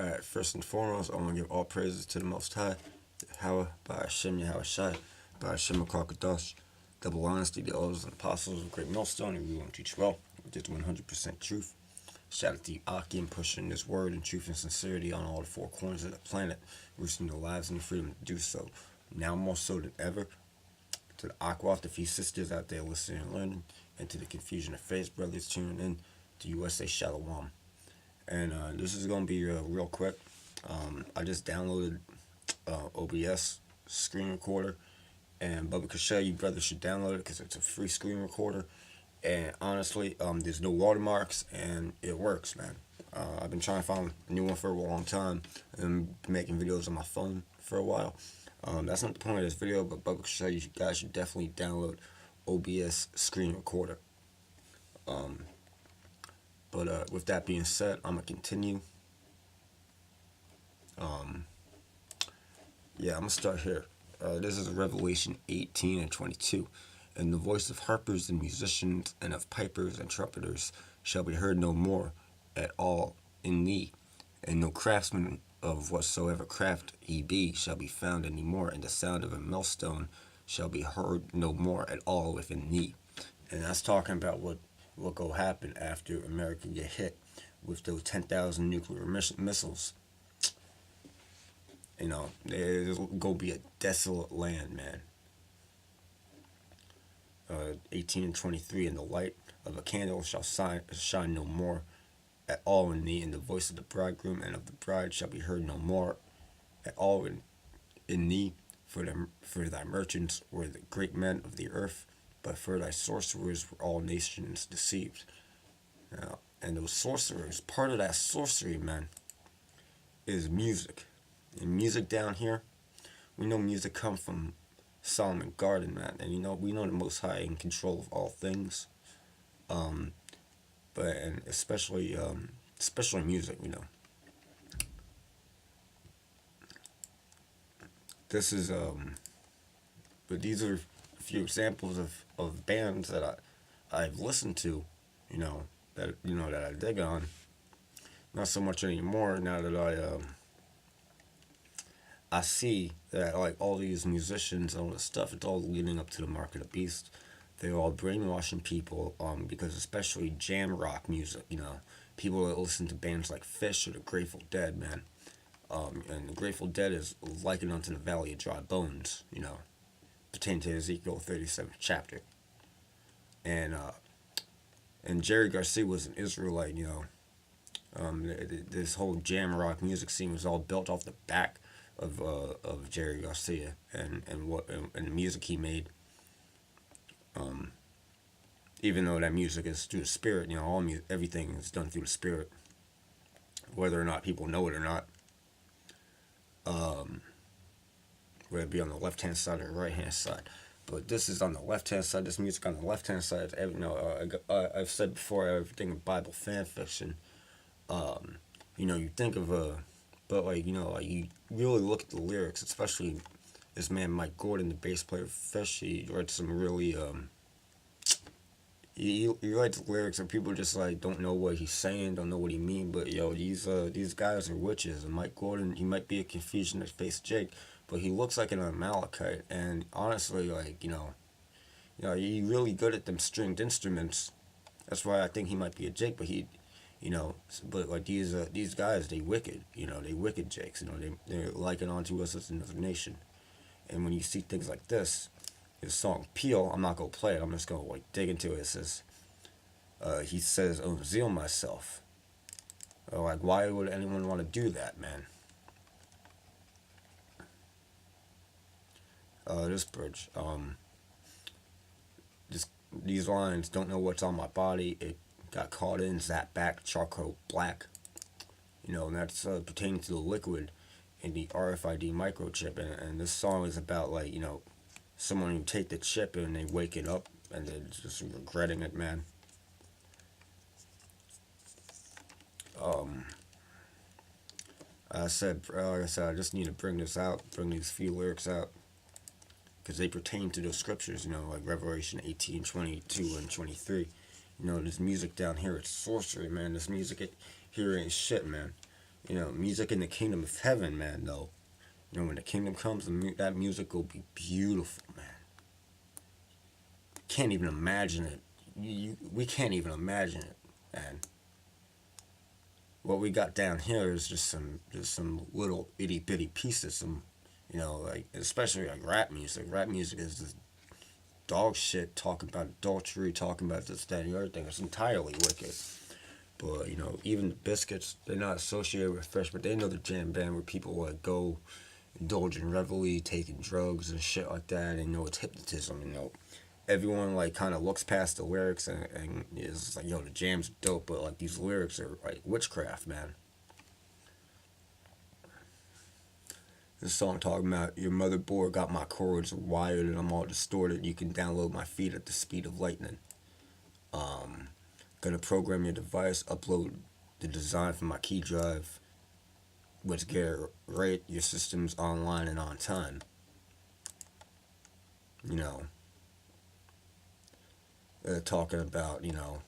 Alright, first and foremost, I want to give all praises to the Most High, Yahweh, by Hashem Yahweh Shai, by Hashem Akakadosh, double honesty, the elders and apostles of Great Millstone, and we won't teach well, just 100% truth. Shout out to Akim pushing this word and truth and sincerity on all the four corners of the planet, risking their lives and the freedom to do so. Now more so than ever, to the Aquaf, the few sisters out there listening and learning, and to the Confusion of Faith brothers tuning in, to USA Shalom. And this is going to be real quick. I just downloaded OBS screen recorder, and Bubba Kashay, you brothers should download it because it's a free screen recorder. And honestly, there's no watermarks, and it works, man. I've been trying to find a new one for a long time, and making videos on my phone for a while. That's not the point of this video, but Bubba Kashay, you guys should definitely download OBS screen recorder. But with that being said, I'm going to continue. Yeah, I'm going to start here. This is Revelation 18 and 22. And the voice of harpers and musicians and of pipers and trumpeters shall be heard no more at all in thee. And no craftsman of whatsoever craft he be shall be found any more. And the sound of a millstone shall be heard no more at all within thee. And that's talking about what go happen after America get hit with those 10,000 nuclear missiles. You know, there's gonna be a desolate land, man. 18 and 23, and the light of a candle shall shine no more at all in thee, and the voice of the bridegroom and of the bride shall be heard no more at all in thee, for thy merchants were the great men of the earth, but for thy sorcerers were all nations deceived. Now, and those sorcerers, part of that sorcery, man, is music. And music down here, we know music comes from Solomon Garden, man. And we know the Most High in control of all things. And especially music, This is but these are a few examples of bands that I've listened to, that I dig on. Not so much anymore now that I see that like all these musicians and all this stuff, it's all leading up to the mark of the beast. They're all brainwashing people, because especially jam rock music, people that listen to bands like Fish or the Grateful Dead, man. And the Grateful Dead is likened unto the Valley of Dry Bones, pertaining to Ezekiel 37th chapter. And Jerry Garcia was an Israelite, this whole jam rock music scene was all built off the back of Jerry Garcia and the music he made. Even though that music is through the spirit, everything is done through the spirit, whether or not people know it or not. Whether it be on the left hand side or the right hand side. But this is on the left hand side. This music on the left hand side. I've said before, everything in Bible fan fiction. You think of but you really look at the lyrics, especially this man Mike Gordon, the bass player of Fish. He writes some really he writes lyrics and people just like don't know what he's saying, don't know what he mean. But these guys are witches, and Mike Gordon, he might be a Confusion that faced Jake, but he looks like an Amalekite. And honestly, he's really good at them stringed instruments. That's why I think he might be a Jake. But but like these guys, they wicked. They wicked Jakes. They're liking onto us as another nation. And when you see things like this song Peel, I'm not gonna play it. I'm just gonna dig into it. It says, he says, "Zeal myself." Why would anyone want to do that, man? This bridge. These lines, don't know what's on my body. It got caught in, zapped back, charcoal black. And that's pertaining to the liquid in the RFID microchip. And this song is about someone who take the chip and they wake it up and they're just regretting it, man. Like I said, I just need to bring these few lyrics out, because they pertain to those scriptures, like Revelation 18, 22, and 23. This music down here, it's sorcery, man. This music here ain't shit, man. You know, music in the kingdom of heaven, man. Though, you know, when the kingdom comes, that music will be beautiful, man. Can't even imagine it. We can't even imagine it, man. What we got down here is just some little itty bitty pieces. Some, you know, like especially like rap music. Rap music is this dog shit, talking about adultery, talking about this, that, and the other thing. It's entirely wicked. But you know, even the Biscuits, they're not associated with Fresh, but they know the jam band where people like go indulge in revelry, taking drugs and shit like that. And you know, it's hypnotism. You know, everyone like kind of looks past the lyrics and is like, yo, the jam's dope, but like these lyrics are like witchcraft, man. This song talking about your motherboard got my cords wired and I'm all distorted. You can download my feed at the speed of lightning. Gonna program your device, upload the design from my key drive, which get right your system's online and on time. You know, talking about, you know,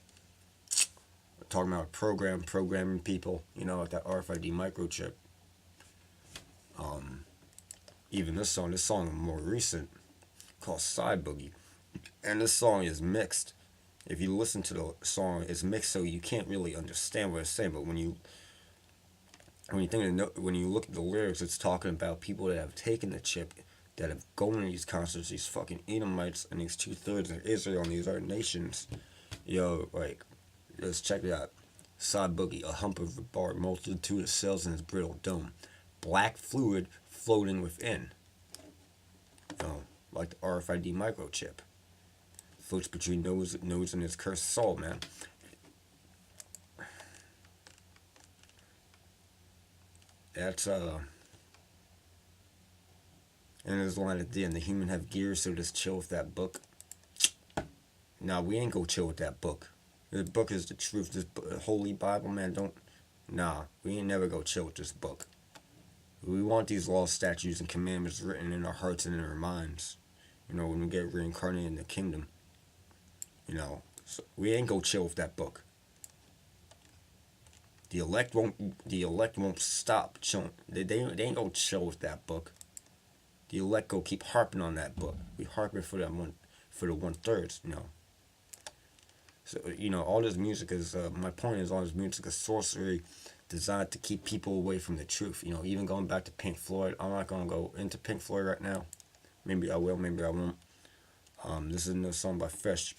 talking about programming people, you know, with that RFID microchip. Even this song is more recent, called Side Boogie. And this song is mixed. If you listen to the song, it's mixed so you can't really understand what it's saying. But when you when you look at the lyrics, it's talking about people that have taken the chip, that have gone to these concerts, these fucking Edomites and these 2/3 of Israel and these other nations. Yo, like, let's check it out. Side Boogie, a hump of a bar, multitude of cells in his brittle dome, black fluid floating within. You know, like the RFID microchip. Floats between nose and his cursed soul, man. That's and there's a line at the end, the human have gears, so just chill with that book. Nah, we ain't go chill with that book. The book is the truth. This holy Bible, man, don't. Nah, we ain't never go chill with this book. We want these laws, statutes, and commandments written in our hearts and in our minds. You know, when we get reincarnated in the kingdom. You know, so we ain't go chill with that book. The elect won't stop chilling. They ain't go chill with that book. The elect go keep harping on that book. We harping for that one, for the 1/3. You know. So you know, all this music is. My point is, all this music is sorcery, designed to keep people away from the truth. You know, even going back to Pink Floyd. I'm not gonna go into Pink Floyd right now. Maybe I will. Maybe I won't. This is another song by Fresh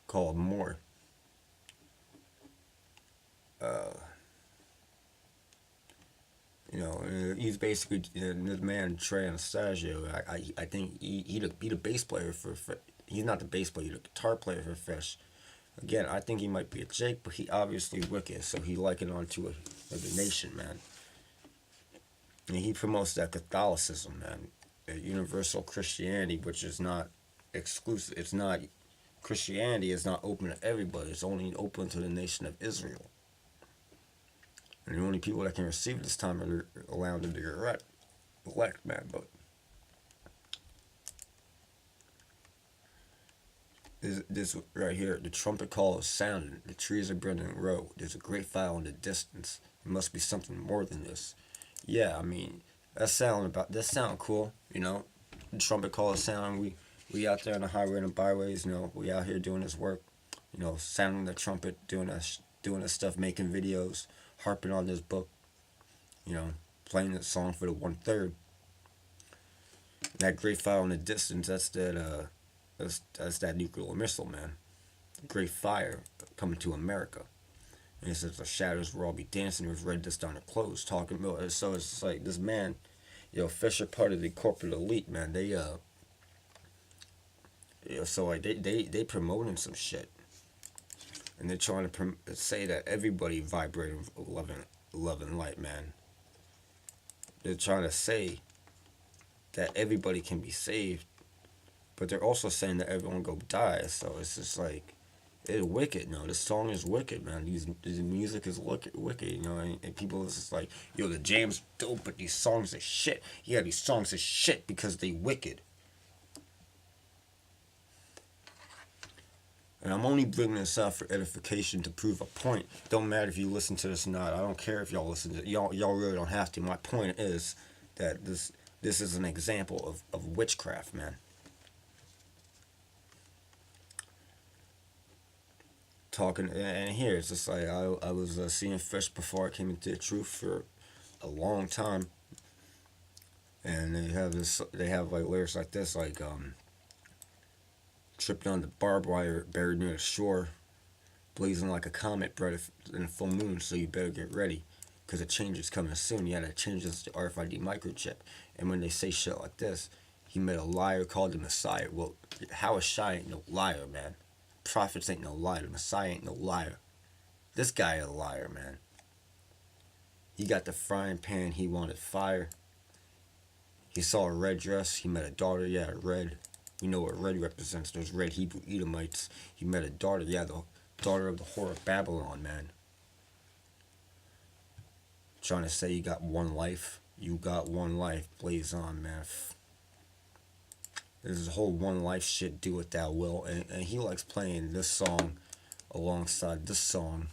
called More. You know, he's basically this man Trey Anastasio. I think he the bass player for. He's not the bass player. He's the guitar player for Fresh. Again, I think he might be a Jake, but he obviously wicked, so he likened on to the nation, man. And he promotes that Catholicism, man, universal Christianity, which is not exclusive. It's not Christianity is not open to everybody. It's only open to the nation of Israel. And the only people that can receive this time are allowed to the elect, man. But this right here, the trumpet call is sounding. The trees are burning low. There's a great fire in the distance. It must be something more than this. Yeah, I mean, that sound cool, you know. The trumpet call is sounding. We out there on the highway and the byways, you know. We out here doing this work, you know, sounding the trumpet, doing this stuff, making videos, harping on this book, you know, playing this song for the 1/3. That great fire in the distance. That's that nuclear missile, man. Great fire coming to America. And it says the shadows will all be dancing with red dust on their clothes, talking about. So it's like this man, you know, Fisher part of the corporate elite, man. They you know, so like they promoting some shit, and they're trying to say that everybody vibrating with love and light, man. They're trying to say that everybody can be saved, but they're also saying that everyone go die. So it's just like, it's wicked. No, this song is wicked, man. This music is wicked, you know. And people is just like, yo, the jam's dope, but these songs are shit. Yeah, these songs are shit because they wicked. And I'm only bringing this up for edification to prove a point. Don't matter if you listen to this or not. I don't care if y'all listen to it. Y'all really don't have to. My point is that this is an example of witchcraft, man. Talking, and here it's just like I was seeing fish before I came into the truth for a long time, and they have like lyrics like this, like tripping on the barbed wire buried near the shore, blazing like a comet bred in a full moon, so you better get ready because a change is coming soon. Yeah, that changes the RFID microchip. And when they say shit like this, he met a liar called the Messiah. Well, how a shy ain't no liar, man. Prophets ain't no liar. The Messiah ain't no liar. This guy a liar, man. He got the frying pan, he wanted fire. He saw a red dress, he met a daughter, yeah, red. We know what red represents, those red Hebrew Edomites. He met a daughter, yeah, the daughter of the whore of Babylon, man. Trying to say you got one life. You got one life. Blaze on, man. There's this whole one life shit, do what thou will. And he likes playing this song alongside this song.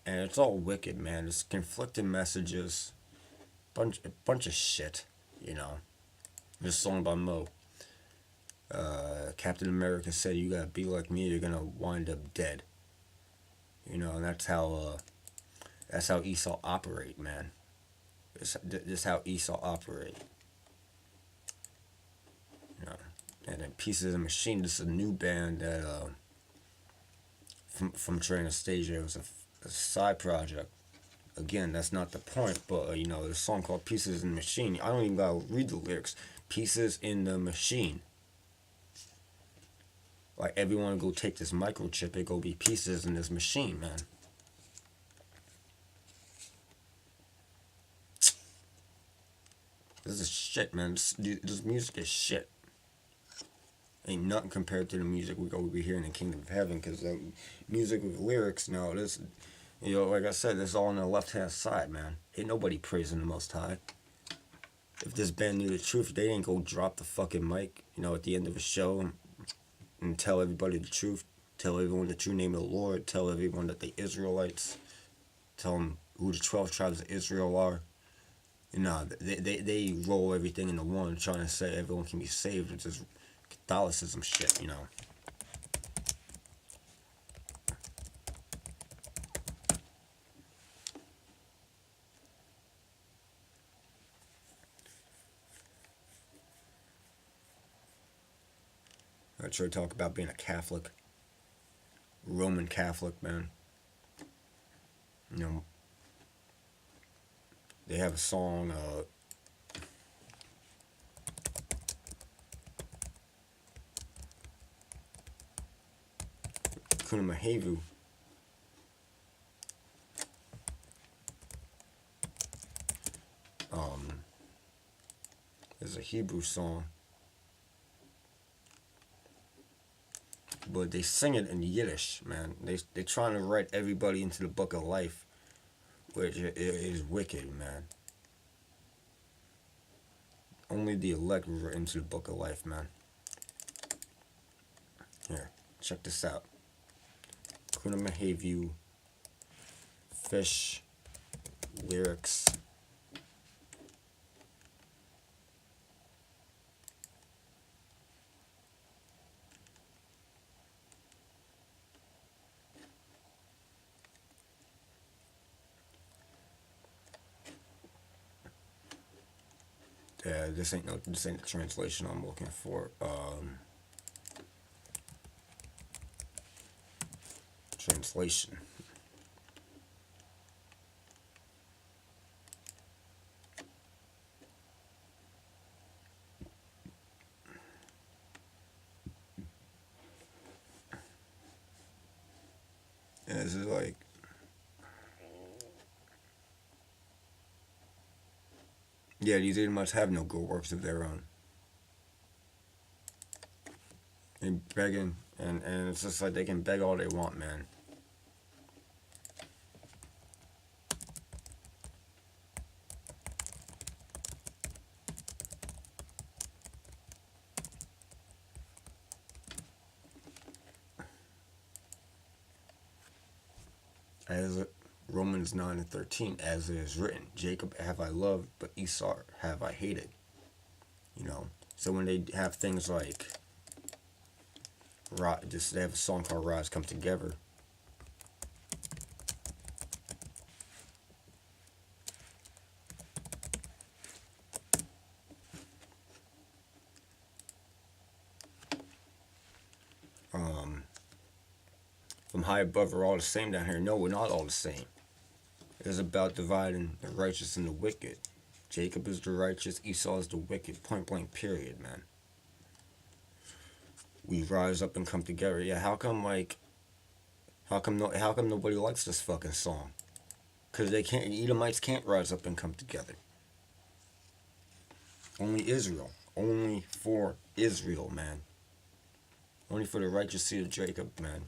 And it's all wicked, man. It's conflicting messages. Bunch of shit, you know. This song by Mo. Captain America said, you gotta be like me, you're gonna wind up dead. You know, and that's how Esau operate, man. This how Esau operate. You know, and then Pieces of the Machine. This is a new band that from Anastasia. It was a side project. Again, that's not the point, but you know, there's a song called Pieces in the Machine. I don't even gotta read the lyrics. Pieces in the Machine. Like, everyone go take this microchip, it go be pieces in this machine, man. This is shit, man. This music is shit. Ain't nothing compared to the music we go be hearing in the Kingdom of Heaven, because the music with lyrics, no, this, you know, like I said, this is all on the left-hand side, man. Ain't nobody praising the Most High. If this band knew the truth, they ain't go drop the fucking mic, you know, at the end of a show and tell everybody the truth. Tell everyone the true name of the Lord. Tell everyone that they Israelites. Tell them who the 12 tribes of Israel are. You know, they roll everything into one, trying to say everyone can be saved. It's just Catholicism shit, you know. I try to talk about being a Catholic, Roman Catholic, man. You know, they have a song, Kuna Mahevu. It's a Hebrew song, but they sing it in Yiddish, man. They trying to write everybody into the book of life, which is wicked, man. Only the elect were into the book of life, man. Here, check this out. Kuna Mahevu, Fish, lyrics. Yeah, this ain't the translation I'm looking for. Translation. And this is like, yeah, these idiots have no good works of their own. And begging, and it's just like they can beg all they want, man. As Romans 9:13, as it is written, Jacob have I loved, but Esau have I hated. You know, so when they have things like, they have a song called Rise Come Together. From high above, we're all the same down here. No, we're not all the same. It's about dividing the righteous and the wicked. Jacob is the righteous, Esau is the wicked. Point blank, period, man. We rise up and come together. Yeah, how come nobody likes this fucking song? Because Edomites can't rise up and come together. Only Israel. Only for Israel, man. Only for the righteous seed of Jacob, man.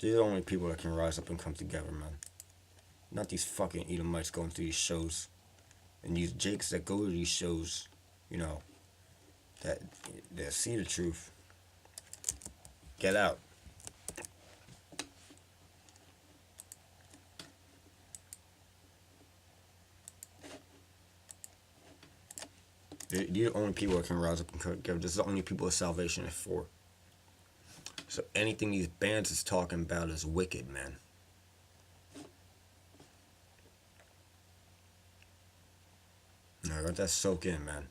They're the only people that can rise up and come together, man. Not these fucking Edomites going to these shows. And these Jakes that go to these shows, you know, that see the truth. Get out. They're the only people that can rise up and come together. This is the only people that salvation is for. So anything these bands is talking about is wicked, man. Now let that soak in, man.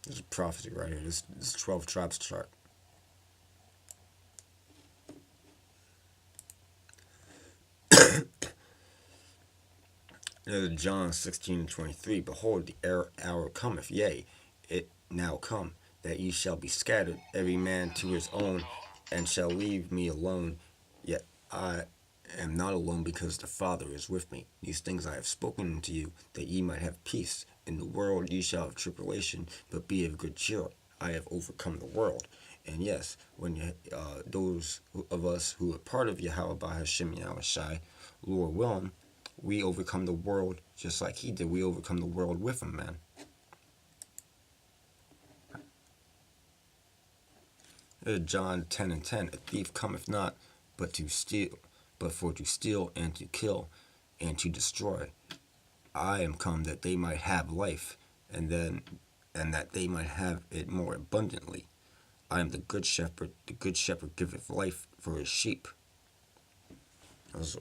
There's a prophecy right here. This 12 tribes chart. There's John 16:23. Behold, the hour cometh, yea, it now come, that ye shall be scattered, every man to his own, and shall leave me alone. Yet I am not alone, because the Father is with me. These things I have spoken unto you, that ye might have peace. In the world ye shall have tribulation, but be of good cheer. I have overcome the world. And yes, when those of us who are part of Yahweh by Hashem Yahushai, Lord willing, we overcome the world just like he did. We overcome the world with him, man. John 10:10. A thief cometh not but to steal, but for to steal and to kill and to destroy. I am come that they might have life, and that they might have it more abundantly. I am the good shepherd. The good shepherd giveth life for his sheep. That's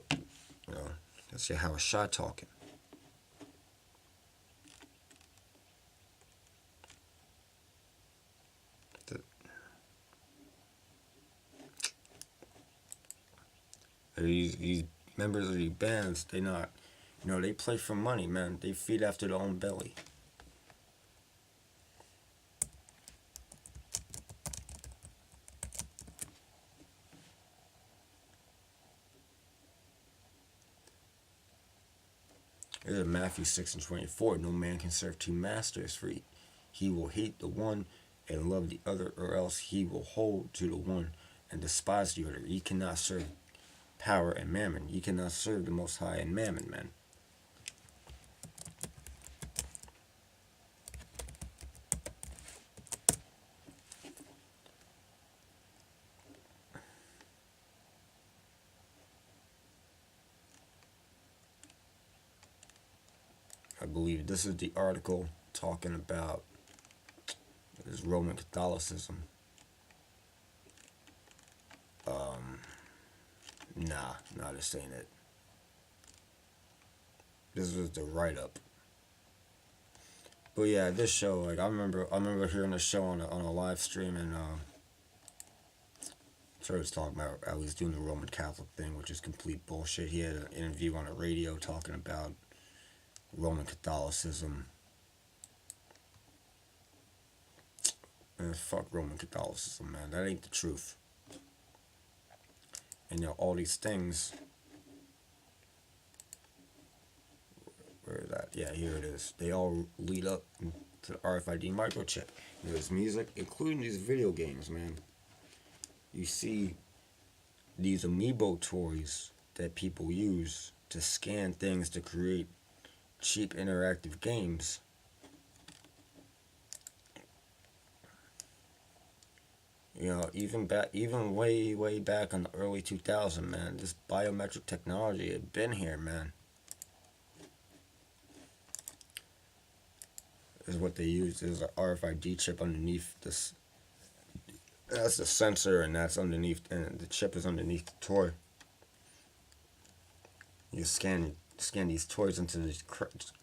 Yahushua talking. These members of these bands, they not, they play for money, man. They feed after their own belly. There's Matthew 6:24. No man can serve two masters, for he will hate the one and love the other, or else he will hold to the one and despise the other. Ye cannot serve power and mammon. You cannot serve the Most High and mammon, man. I believe this is the article talking about this Roman Catholicism. Nah, this ain't it. This was the write-up. But yeah, this show, like I remember hearing this show on a live stream, and Trey was talking about how he's doing the Roman Catholic thing, which is complete bullshit. He had an interview on the radio talking about Roman Catholicism. Man, fuck Roman Catholicism, man. That ain't the truth. And all these things. Where is that? Yeah, here it is. They all lead up to the RFID microchip. There's music, including these video games, man. You see these amiibo toys that people use to scan things to create cheap interactive games. You know, even way back in the early 2000s, man, this biometric technology had been here, man. Is what they use is an RFID chip underneath this. That's the sensor, and that's underneath, and the chip is underneath the toy. You scan these toys into these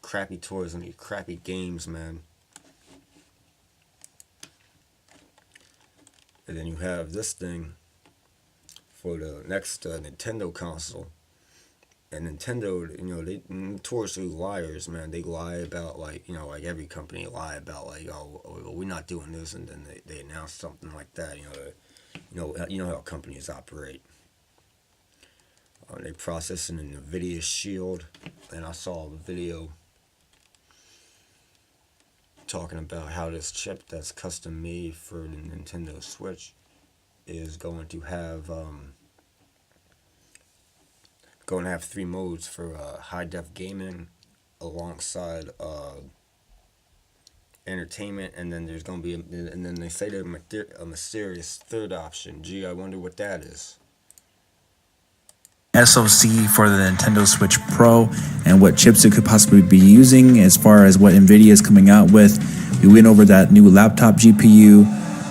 crappy toys and these crappy games, man. And then you have this thing for the next Nintendo console. And Nintendo, you know, they notoriously liars, man. They lie about, like, you know, like every company lie about, like, oh, we're not doing this, and then they announce something like that. You know how companies operate. They process an NVIDIA Shield, and I saw a video talking about how this chip that's custom made for the Nintendo Switch is going to have 3 modes for high def gaming alongside entertainment, and then there's going to be and then they say there's a mysterious third option. Gee, I wonder what that is. SoC for the Nintendo Switch Pro and what chips it could possibly be using as far as what NVIDIA is coming out with. We went over that new laptop GPU,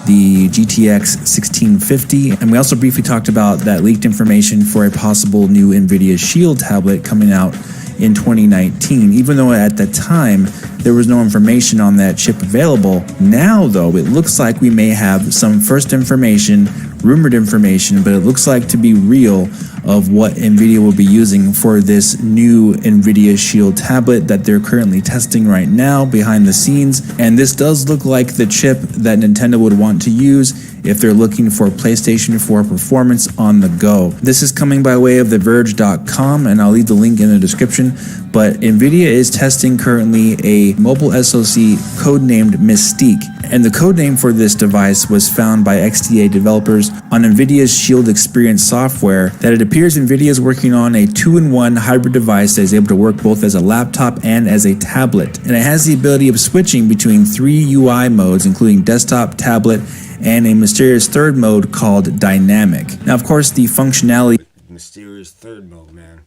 the GTX 1650, and we also briefly talked about that leaked information for a possible new NVIDIA Shield tablet coming out in 2019, even though at the time there was no information on that chip available. Now, though, it looks like we may have some first information, rumored information, but it looks like to be real of what NVIDIA will be using for this new NVIDIA Shield tablet that they're currently testing right now behind the scenes. And this does look like the chip that Nintendo would want to use if they're looking for PlayStation 4 performance on the go. This is coming by way of TheVerge.com, and I'll leave the link in the description. But NVIDIA is testing currently a mobile SoC codenamed Mystique. And the codename for this device was found by XDA developers on NVIDIA's Shield Experience software, that it appears NVIDIA is working on a 2-in-1 hybrid device that is able to work both as a laptop and as a tablet. And it has the ability of switching between 3 UI modes, including desktop, tablet, and a mysterious third mode called Dynamic. Now, of course, the functionality... Mysterious third mode, man.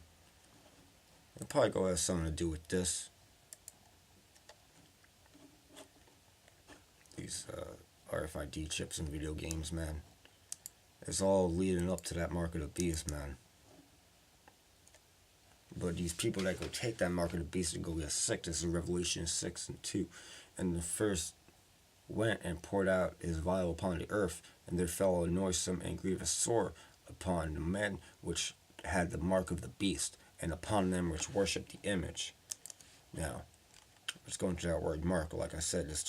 It'll probably go have something to do with this. These RFID chips in video games, man. It's all leading up to that mark of the beast, man. But these people that go take that mark of the beast and go get sick, this is Revelation 6 and 2. And the first went and poured out his vial upon the earth, and there fell a noisome and grievous sore upon the men which had the mark of the beast, and upon them which worshipped the image. Now, let's go into that word mark. Like I said, this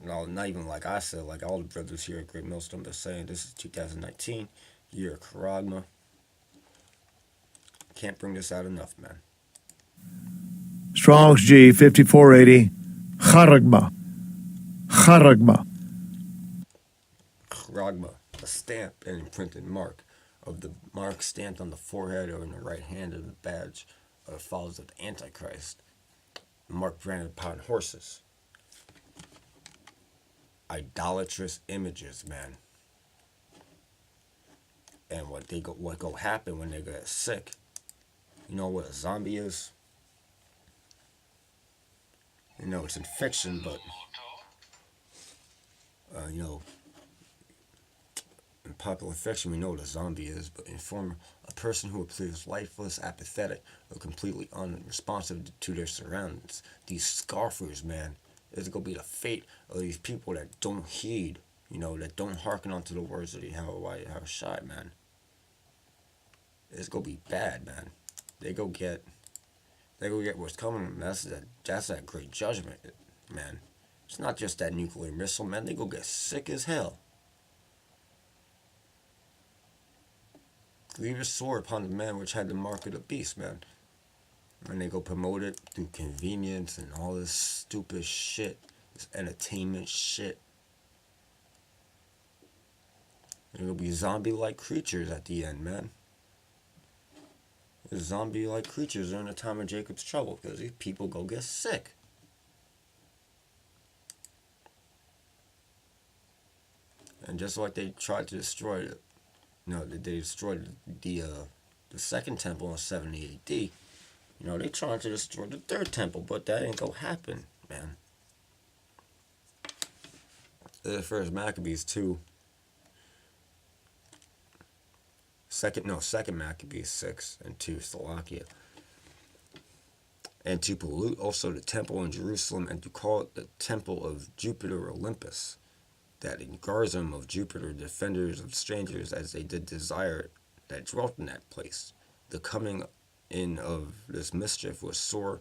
no, not even like I said, like all the brothers here at Great Millstone are saying, this is 2019, year of Karagma. Can't bring this out enough, man. Strong's G 5480, Charagma. Charagma. Charagma, a stamp and imprinted mark of the mark stamped on the forehead or in the right hand of the badge of the followers of the Antichrist. The mark branded upon horses. Idolatrous images, man. And what go happen when they get sick. You know what a zombie is? You know it's in fiction, but you know, in popular fiction we know what a zombie is, but in form, a person who appears lifeless, apathetic, or completely unresponsive to their surroundings. These scoffers, man, is gonna be the fate of these people that don't heed, you know, that don't hearken onto the words of the how shy, man. It's gonna be bad, man. They go get what's coming. That's that great judgment, man. It's not just that nuclear missile, man. They go get sick as hell. Grievous sore upon the man which had the mark of the beast, man. And they go promote it through convenience and all this stupid shit, this entertainment shit. And it'll be zombie-like creatures at the end, man. The zombie-like creatures are in the time of Jacob's trouble because these people go get sick. And just like they tried to destroy it, they destroyed the second temple in 70 AD. They tried to destroy the third temple, but that ain't gonna happen, man. The first Maccabees 2. Second Maccabees 6 and 2 Slovakia. And to pollute also the temple in Jerusalem, and to call it the temple of Jupiter Olympus, that in guardom of Jupiter, defenders of strangers, as they did desire that dwelt in that place. The coming in of this mischief was sore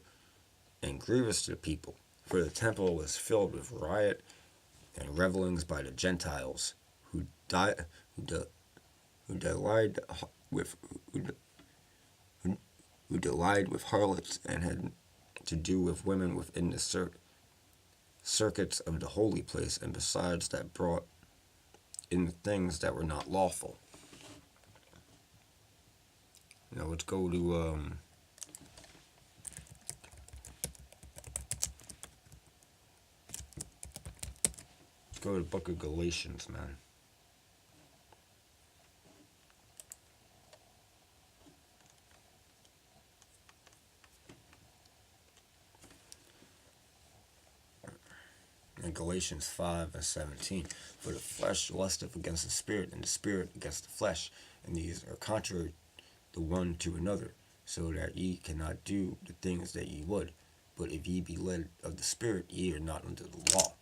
and grievous to the people, for the temple was filled with riot and revelings by the Gentiles, who delighted with harlots, and had to do with women within the circuits of the holy place, and besides that brought in things that were not lawful. Let's go to the book of Galatians, man. In Galatians 5 and 17, for the flesh lusteth against the spirit, and the spirit against the flesh, and these are contrary the one to another, so that ye cannot do the things that ye would. But if ye be led of the Spirit, ye are not under the law.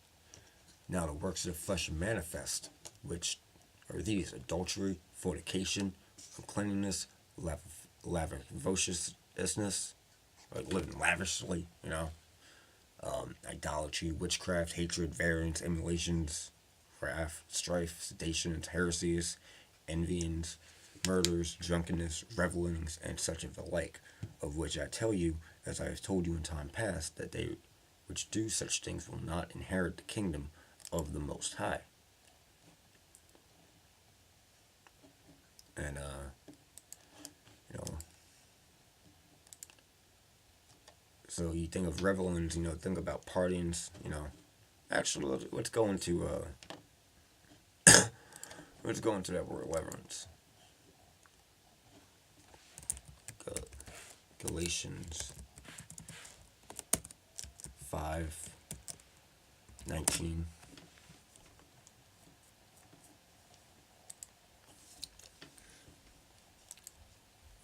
Now the works of the flesh are manifest, which are these: adultery, fornication, uncleanness, lasciviousness, like living lavishly, idolatry, witchcraft, hatred, variance, emulations, wrath, strife, seditions, heresies, envyings, murders, drunkenness, revelings, and such of the like, of which I tell you, as I have told you in time past, that they which do such things will not inherit the kingdom of the Most High. And, so you think of revelings, think about partyings, Actually, let's go into, that word, reverence. Galatians 5:19.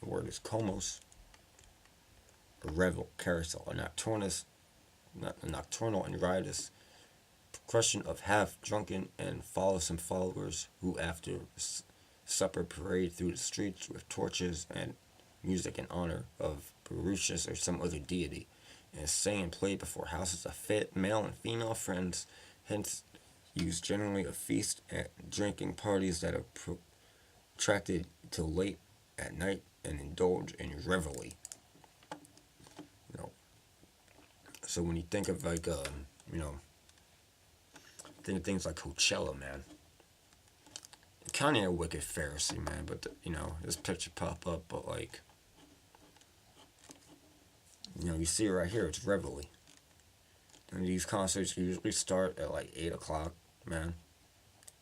The word is komos, a revel, carousel, a nocturnal and riotous procession of half-drunken and frolicsome followers, who after supper parade through the streets with torches and music in honor of Berushas or some other deity, and sing and play before houses of fit male and female friends, hence use generally of feast and drinking parties that are protracted till late at night, and indulge in revelry. So when you think of think of things like Coachella, man, kind of a wicked Pharisee, man, but this picture pop up, but you see it right here, it's revelry. And these concerts usually start at 8 o'clock, man.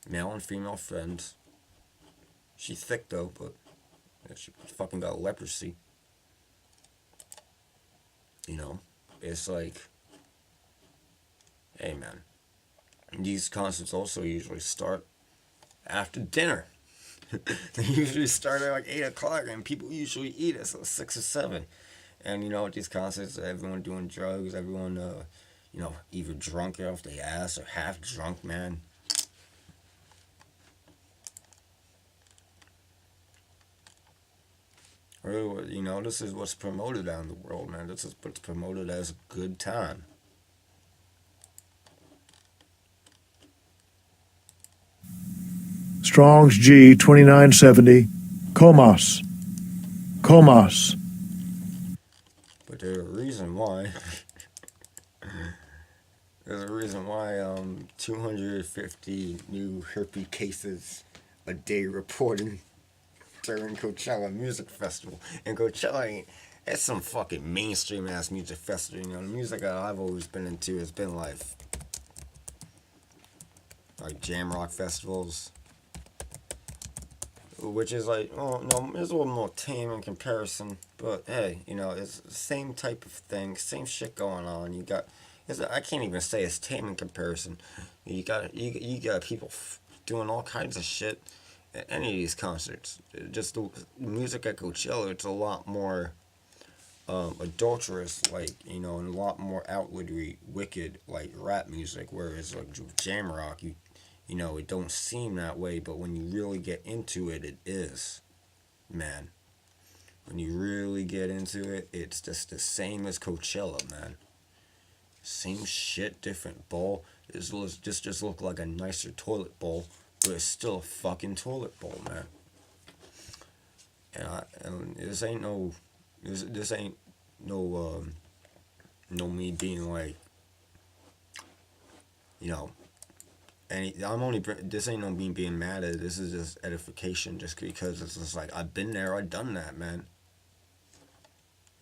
Male and female friends. She's thick though, but she fucking got leprosy. It's hey man. And these concerts also usually start after dinner. They usually start at 8 o'clock, and people usually eat at 6 or 7. And at these concerts, everyone doing drugs, everyone either drunk off their ass or half drunk, man. Really, this is what's promoted out in the world, man. This is what's promoted as a good time. Strong's G 2970. Komos. Komos. But there's a reason why. There's a reason why 250 new herpes cases a day reported during Coachella Music Festival. And Coachella it's some fucking mainstream ass music festival. The music I've always been into has been like jam rock festivals, which is like, oh no, it's a little more tame in comparison. But hey, you know, it's the same type of thing, same shit going on. You got, I can't even say it's tame in comparison. You got people doing all kinds of shit at any of these concerts. Just the music at Coachella, it's a lot more adulterous, like, you know, and a lot more outwardly wicked, like rap music. Whereas like jam rock, you know, it don't seem that way, but when you really get into it, it is, man. When you really get into it, it's just the same as Coachella, man. Same shit, different bowl. Just look like a nicer toilet bowl, but it's still a fucking toilet bowl, man. And this ain't no, this ain't no no me being like, you know, this ain't no me being mad at it. This is just edification, just because it's just like I've been there, I've done that, man.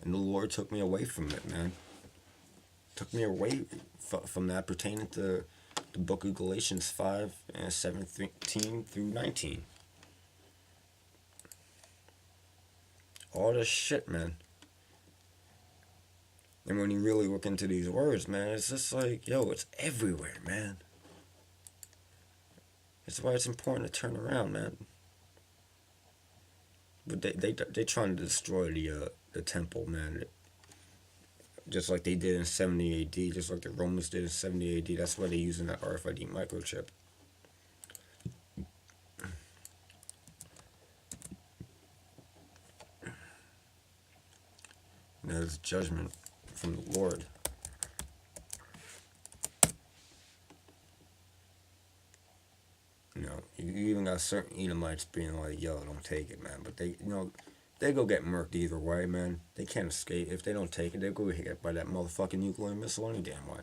And the Lord took me away from it, man. Took me away from that, pertaining to the book of Galatians 5 and 17 through 19. All this shit, man. And when you really look into these words, man, it's just like, yo, it's everywhere, man. That's why it's important to turn around, man. But they trying to destroy the temple, man. Just like they did in 70 AD, just like the Romans did in 70 AD. That's why they're using that RFID microchip. And there's judgment from the Lord. You know, you even got certain Edomites being like, yo, don't take it, man. But they, you know, they go get murked either way, man. They can't escape. If they don't take it, they'll go get hit by that motherfucking nuclear missile any damn way.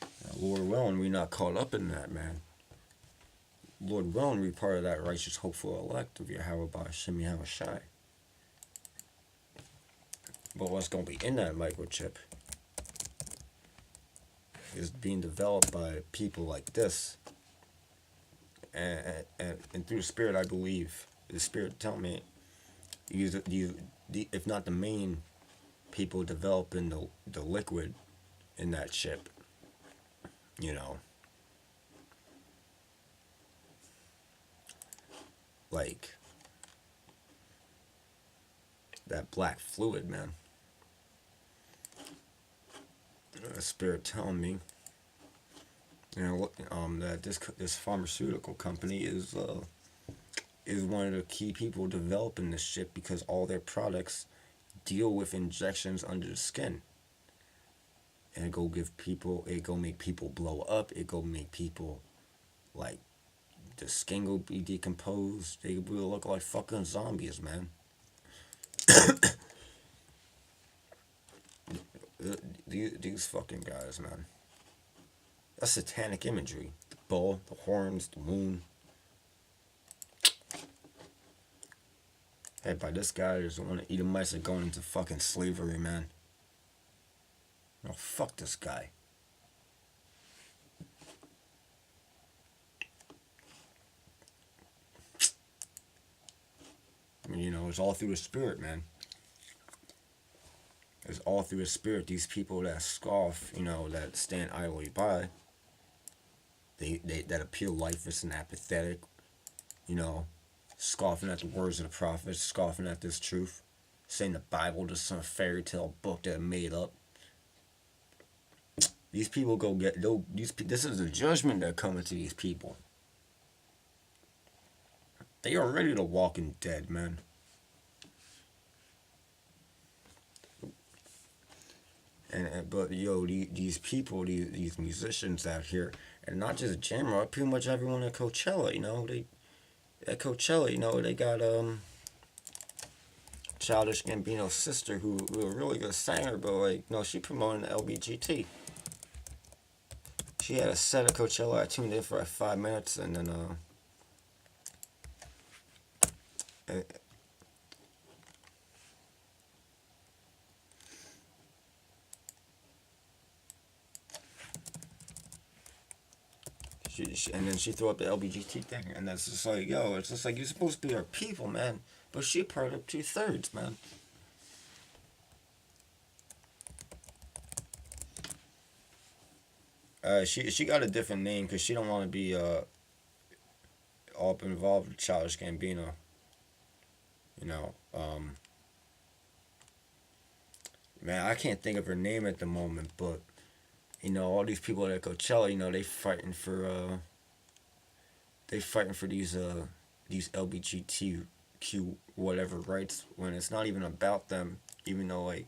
Now, Lord willing, we not caught up in that, man. Lord willing, we part of that righteous, hopeful elect of Yahweh by Hashem Yahweh Shai. But what's going to be in that microchip is being developed by people like this. And through the Spirit, I believe, the Spirit tell me, if not the main people developing the liquid in that chip, you know, like that black fluid, man. The Spirit telling me, you know, that this pharmaceutical company is one of the key people developing this shit, because all their products deal with injections under the skin. And it go make people blow up. It go make people, like, the skin will be decomposed. They will look like fucking zombies, man. These fucking guys, man. That's satanic imagery. The bull, the horns, the moon. Hey, by this guy is the one that Edomites are going into fucking slavery, man. No, fuck this guy. I mean, you know, it's all through the Spirit, man. It's all through the Spirit. These people that scoff, you know, that stand idly by, that appear lifeless and apathetic, you know, scoffing at the words of the prophets, scoffing at this truth, saying the Bible is some fairy tale book that made up. These people go get this is the judgment that coming to these people. They are ready to walk in dead, man. But yo, these people, these musicians out here, and not just jam rock, pretty much everyone at Coachella, you know, at Coachella, you know, they got Childish Gambino's sister, who a really good singer, but like, no, she promoting the LBGT. She had a set at Coachella. I tuned in for like 5 minutes, and then And then she threw up the LBGT thing, and that's just like, yo, it's just like, you're supposed to be our people, man. But she part of 2/3, man. She got a different name because she don't want to be all up involved with Childish Gambino. You know, man, I can't think of her name at the moment, but you know, all these people at Coachella, you know, they fighting for these LGBTQ whatever rights when it's not even about them. Even though like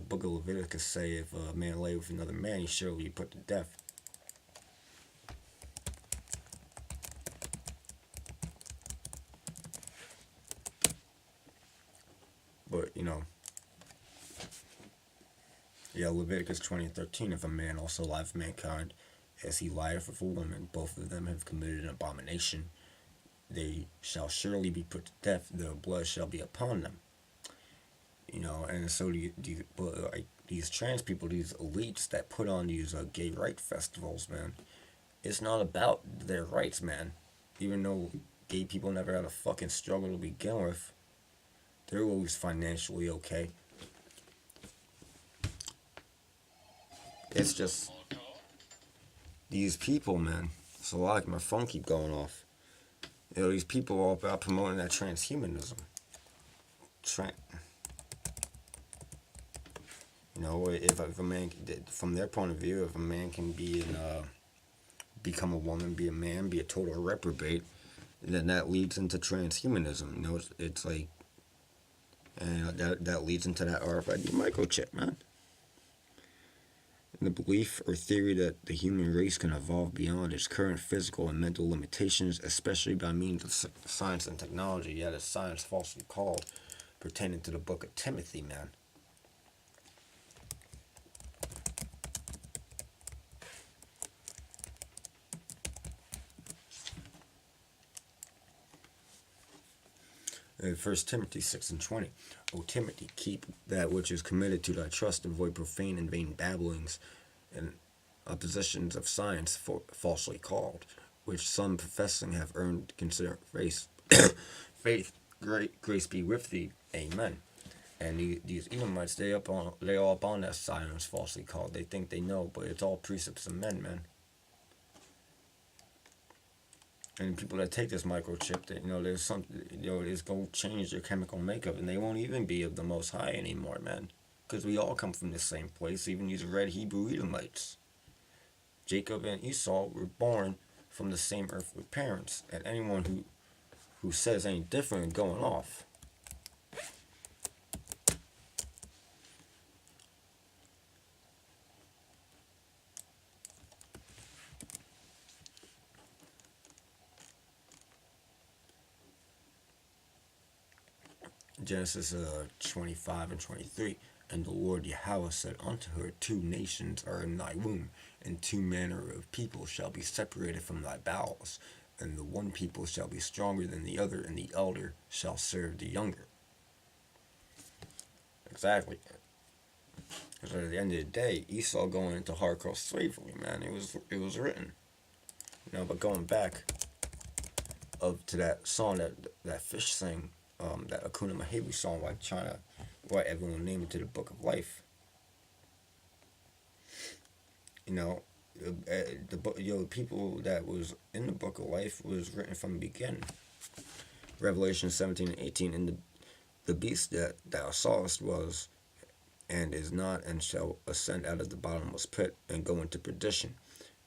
Book of Leviticus say if a man lay with another man, he surely be put to death. But you know, yeah, Leviticus 20:13. If a man also lie with mankind, as he lieth with a woman, both of them have committed an abomination. They shall surely be put to death. Their blood shall be upon them. You know, and so these trans people, these elites that put on these gay right festivals, man, it's not about their rights, man. Even though gay people never had a fucking struggle to begin with, they're always financially okay. It's just these people, man. So like my phone keep going off. You know, these people are about promoting that transhumanism. You know, if a man, from their point of view, if a man can become a woman, be a man, be a total reprobate, then that leads into transhumanism. You know, it's like, and that leads into that RFID microchip, man. And the belief or theory that the human race can evolve beyond its current physical and mental limitations, especially by means of science and technology, yet it's science falsely called, pertaining to the book of Timothy, man. 1 Timothy 6:20. O Timothy, keep that which is committed to thy trust, avoid profane and vain babblings, and oppositions of science falsely called, which some professing have earned consider faith. Faith, grace be with thee. Amen. And these Edomites, they all up on that science falsely called. They think they know, but it's all precepts of men, man. And people that take this microchip, that there's some, it's gonna change their chemical makeup, and they won't even be of the Most High anymore, man. Because we all come from the same place, even these red Hebrew Edomites. Jacob and Esau were born from the same earthly parents, and anyone who says any different is going off. Genesis 25:23. And the Lord Yahweh said unto her, 2 nations are in thy womb, and 2 manner of people shall be separated from thy bowels, and the one people shall be stronger than the other, and the elder shall serve the younger. Exactly. Because at the end of the day, Esau going into hardcore slavery, man. It was written. But going back to that song that Fish sang, that Akuna Mahebu song, like trying to write everyone name it to the Book of Life. The book, the people that was in the Book of Life was written from the beginning. Revelation 17:18. And the beast that thou sawest was, and is not, and shall ascend out of the bottomless pit, and go into perdition.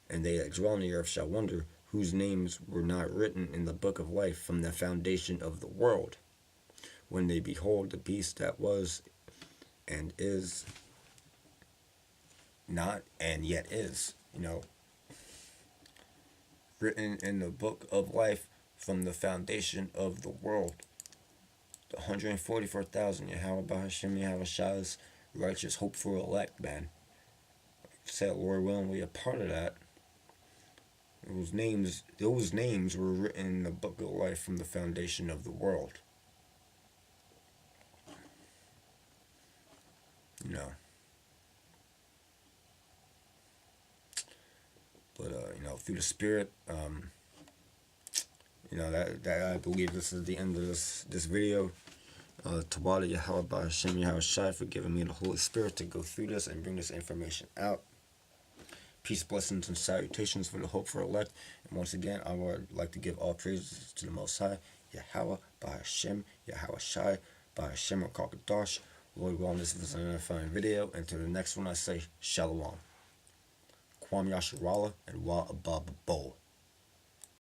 And they that dwell in the earth shall wonder, whose names were not written in the Book of Life from the foundation of the world, when they behold the beast that was, and is not, and yet is, written in the Book of Life from the foundation of the world. The 144,000 Yahweh Bahashim Yahweh Shah's righteous, hopeful elect, man. Said Lord willing, we a part of that. Those names were written in the Book of Life from the foundation of the world. But through the spirit. That I believe this is the end of this video. Tawada Yahweh by Hashem Yahweh Shai for giving me the Holy Spirit to go through this and bring this information out. Peace, blessings, and salutations for the hope for elect. And once again, I would like to give all praises to the Most High, Yahweh, by Hashem, Yahweh Shai, by Hashem or Kakadash. Lord willing, this was an edifying video. And to the next one, I say Shalom. Kwam Yasharala and Wa Abba Bo.